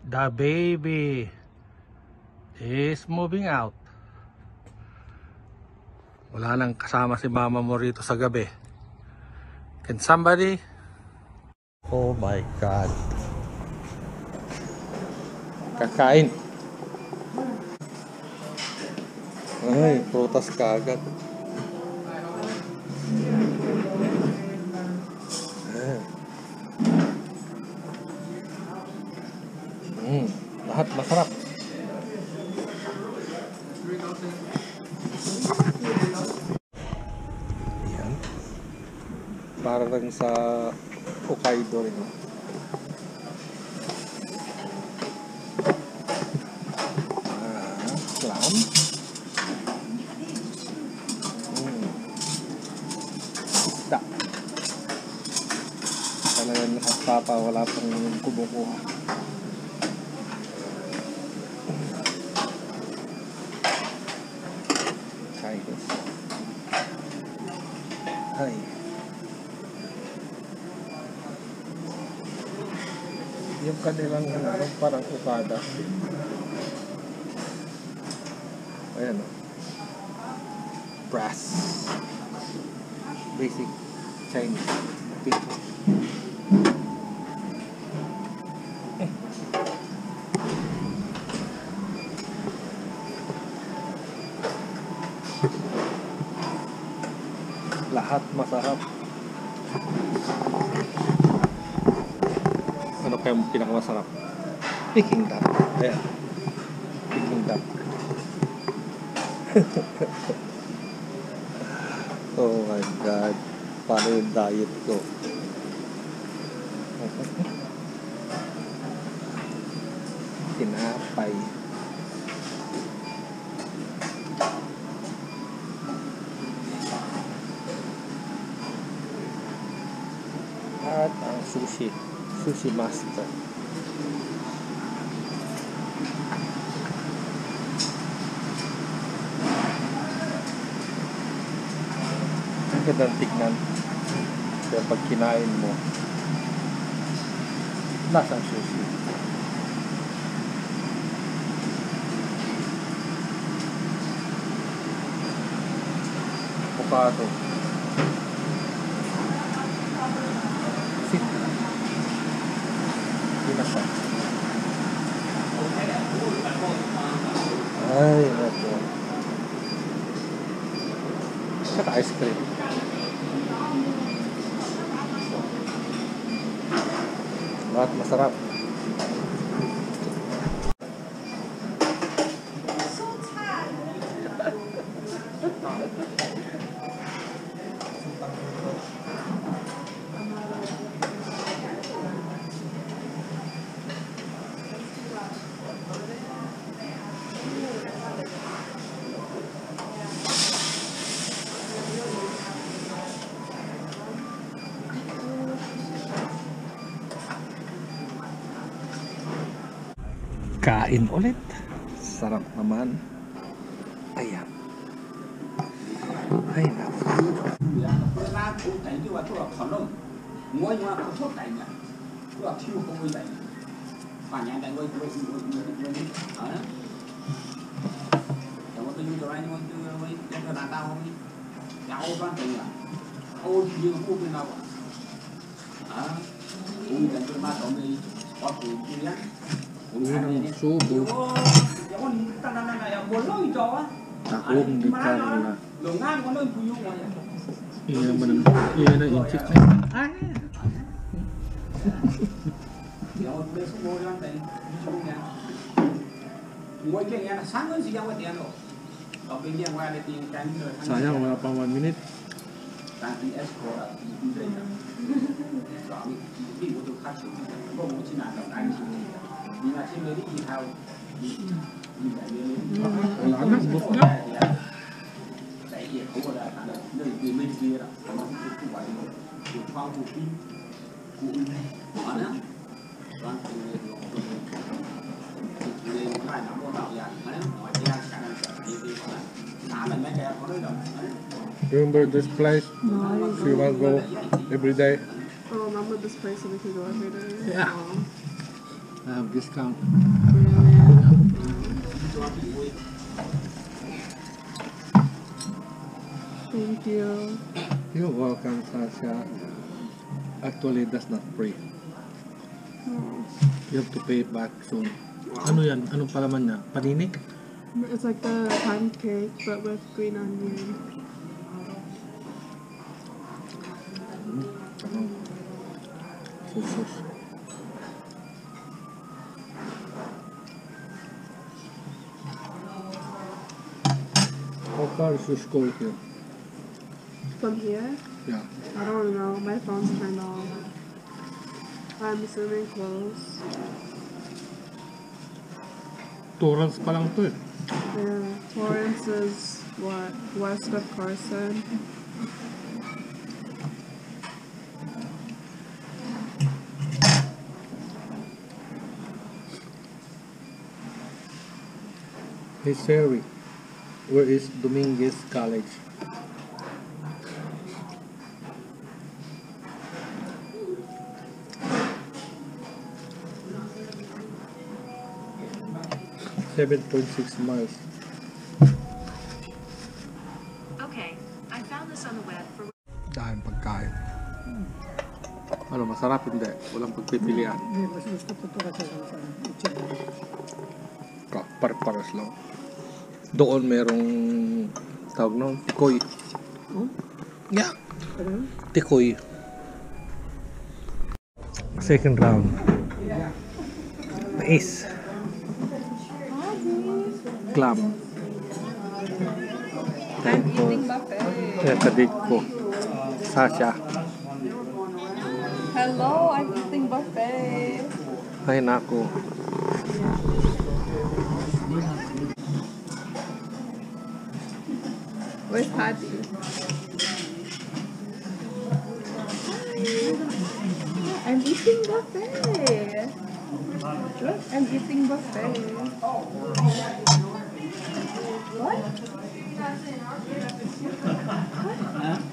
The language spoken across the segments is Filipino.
The baby is moving out. Wala nang kasama si mama mo rito sa gabi. Can somebody? Oh my God. Kakain. Ay, prutas kaagad. Lahat masarap. Yan. Para lang sa Hokkaido rin. Lam. Isda. Talagang lahat papa, wala pang kumukuha. Ay. Yung kanilang parang ukada. Ayan o. Brass. Basic Chinese people. Lahat masarap. Ano kaya pinakamasarap? Peking duck. Ayan. Peking duck. Oh my God. Paano yung diet ko? Tinapay. At ang sushi. Sushi master. Ang gandang tignan. Kaya pag kinain mo, lasang sushi. Avocado. Ay, naku. Saka ice cream. Lahat masarap. Kain ulit. Sarap naman. Ayan. Ay, naku. Unang subo. Tahong di Carla. Iyan ang inchik na yun. Sayang, wala pang 1 minute. Wala na, bus na. Remember this place? No. So you want to go every day? Oh, remember this place so we can go every day? Yeah. discount. Thank you. You're welcome, Sasha. Actually, that's not free. Oh. You have to pay it back soon. Ano yan? Anong palaman niya? Panini? It's like the pancake, but with green onion. Sus. How far is your school here? From here? Yeah. I don't know. My phone's turned off. I'm assuming close. Torrance pa lang to eh. Yeah. Torrance is what? West of Carson. Hey Sherry, where is Dominguez College? .6 miles. Okay, I found this on the web for Dahil pagkain. Ano, masarap hindi? Walang pagpipilian. Hindi, mas gusto ko ito kasi sa chicken. Par-paras lang. Doon merong tawag nun, tikoy. Oh? Yeah, Ano? tikoy. Second round. Mais. Clam. I'm eating buffet. Kaya kadig ko. Sasha. Hello, I'm eating buffet. Ay nako. Where's Patty? I'm eating buffet. I'm eating buffet. What?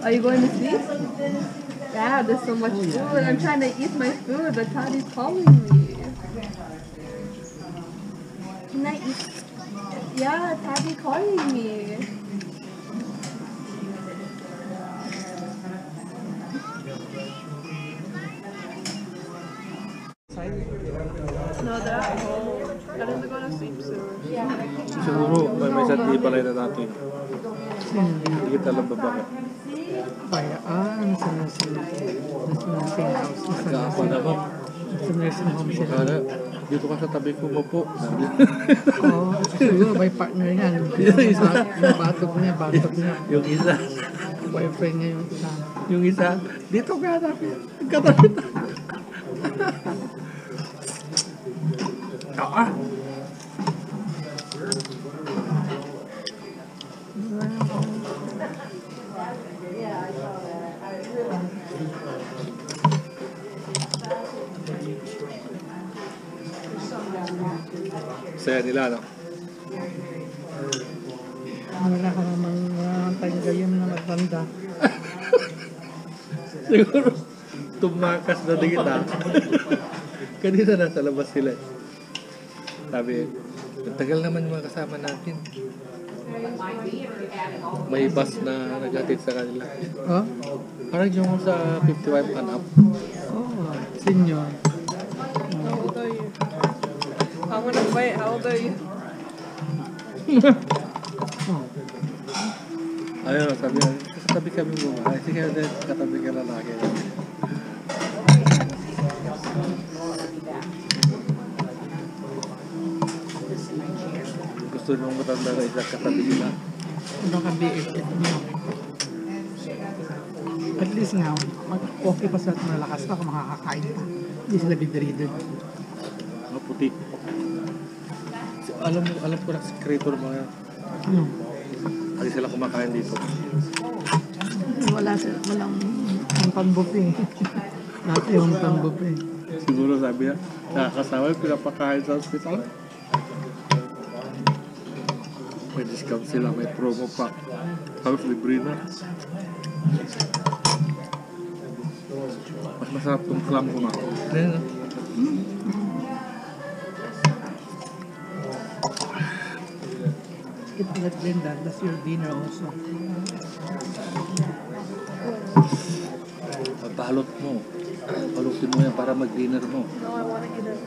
Are you going to sleep? Yeah, there's so much food. I'm trying to eat my food, but Patty's calling me. Can I eat? Yeah, Patty calling me. No, they're at home. They're gonna go to sleep soon. Siguro may sati balay na natin. Hindi kita alam ba bakit. Kaya, nasa nursing house. Kaapa naman. Nasa nursing home sila. Kaya dito ka sa tabi ko mo po. Oo, siguro may partner niya. Batog niya. Yung isa. Boyfriend niya yung isa. Yung isa. Dito ka tabi. Katabi. Saya nila, no? Wala ka naman tayo gayon na magtanda. Siguro tumakas na din kita. Kanina nasa labas sila. Sabi, tagal naman yung mga kasama natin. May bus na naghatid sa kanila. Oh? Parang yung sa 55 and up. Oh, senior. How old are you? I'm gonna wait. How old are you? Oh. Ayun, sabi niya, katabi kami mo. Ay, sige, katabi ka lalaki. Gusto nung matanda na isa katabi nila. Baka BFF niyo. At least nga, okay pa sa malakas pa kung makakakain pa. Hindi sila bidridden. Mga puti. So, alam ko na sekreto ng mga Ano? kasi sila kumakain dito. Walang pang-buffet. Dati yung pang-buffet. Siguro sabi niya, nakakasama yung pinapakain sa hospital. May discount sila, may promo pa. Tapos libre na. Mas masarap tong clam ko nga. Ayan na. Let Linda, that's your dinner also. Balot mo. Balutin mo yan para mag-dinner mo. No, I want to eat it.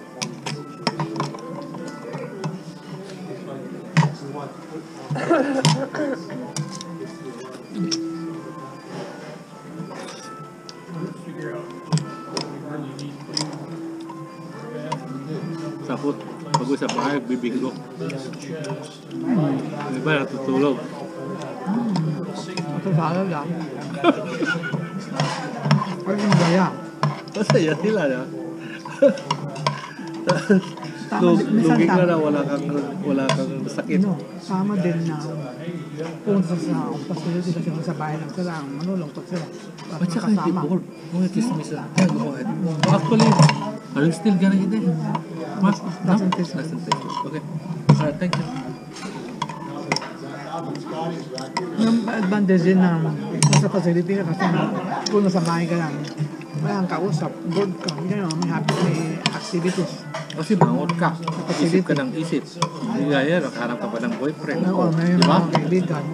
Sapot. Pag sa bahay, bibinggo. Diba, natutulog. Ito salad lang. Ay, yung gaya. Masaya sila na. Minsan Luging tama. na wala kang sakit. No, tama din na punta sa facility kasi sa bahay lang sila, manulungkot sila. At saka hindi bored. Mga chismis lang. Yeah, go ahead. Actually, are you still gonna eat it? Mas? Doesn't taste good. Doesn't taste good. Okay. Alright, thank you. Yung advantage din na sa facility ka kasi kung nasa bahay ka lang, wala kang kausap, bored ka, hindi ka may happy may activities. Kasi bangot ka. Isip ka ng isip. Hindi gaya, nakaharap ka pa ng boyfriend. Oo, may Di ba? mga kaibigan.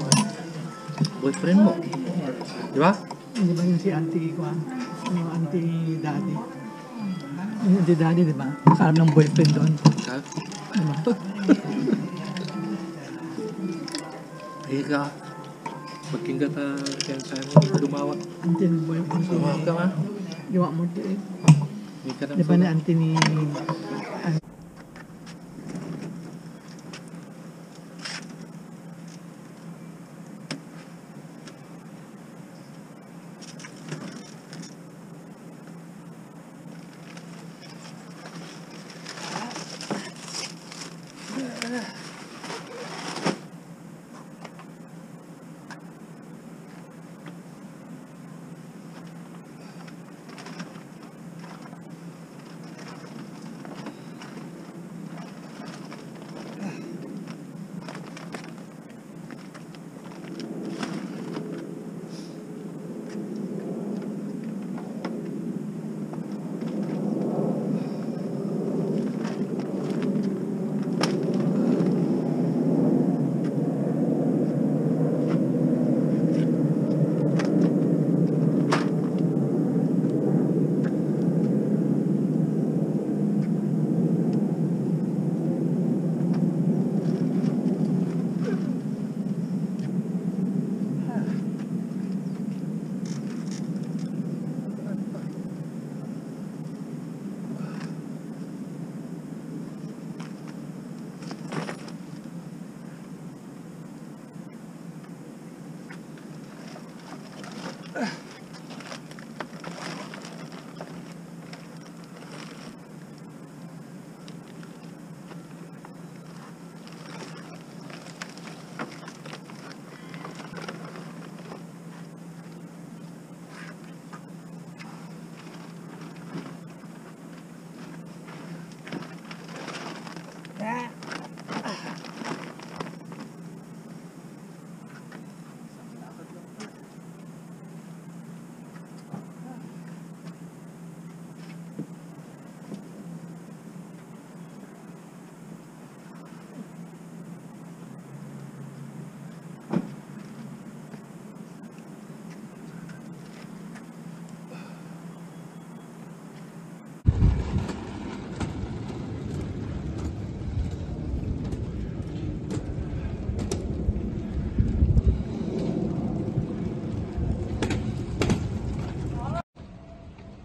Boyfriend mo. Di ba? Hindi ba yung si auntie ko, yung auntie daddy? Yung auntie daddy, di ba? Nakaharap ng boyfriend doon. Ha? Diba? Higa. Pagkingga ta kaya tayo mo dumawa. Auntie ng boyfriend ko. Dumawa ka nga. Yung mo din. Hindi ka Di ba na auntie ni...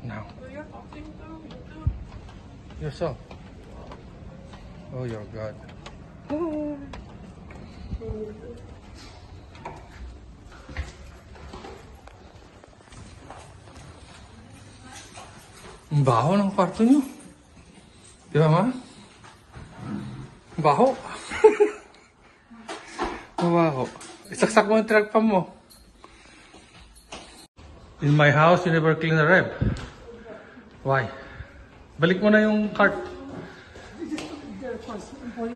Now. Yourself. Oh your God. Ang baho ng kwarto nyo. Di ba, ma? Baho. Baho. Isaksak mo yung truck pa mo. In my house, you never clean the ref. Why? Balik mo na yung cart.